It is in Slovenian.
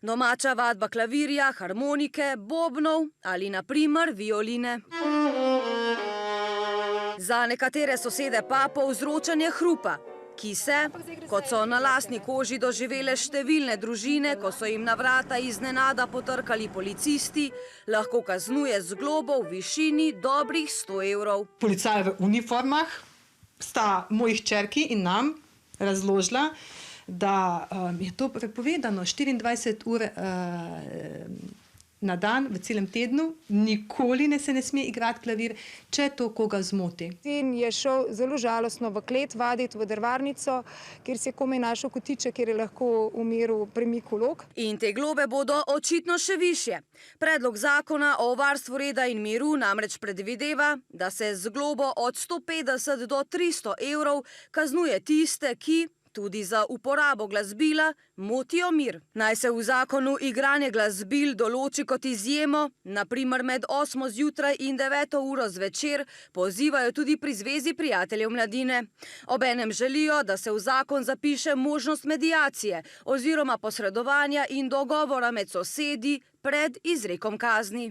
Domača vadba klavirja, harmonike, bobnov ali na primer violine. Za nekatere sosede pa povzročanje hrupa, ki se, kot so na lastni koži doživele številne družine, ko so jim na vrata iznenada potrkali policisti, lahko kaznuje z globo v višini dobrih 100 evrov. Policaja v uniformah sta moji hčerki in nam razložila, da je to prepovedano 24 ur na dan v celem tednu, nikoli se ne sme igrati klavir, če to koga zmoti. Sin je šel zelo žalostno v klet vaditi v drvarnico, kjer si je komaj našel kotiček, kjer je lahko v miru premikal lok. In te globe bodo očitno še višje. Predlog zakona o varstvu reda in miru namreč predvideva, da se z globo od 150 do 300 evrov kaznuje tiste, ki tudi za uporabo glasbila motijo mir. Naj se v zakonu igranje glasbil določi kot izjemo, na primer med 8 zjutraj in 9 uro zvečer, pozivajo tudi pri Zvezi prijateljev mladine. Obenem želijo, da se v zakon zapiše možnost mediacije oziroma posredovanja in dogovora med sosedi pred izrekom kazni.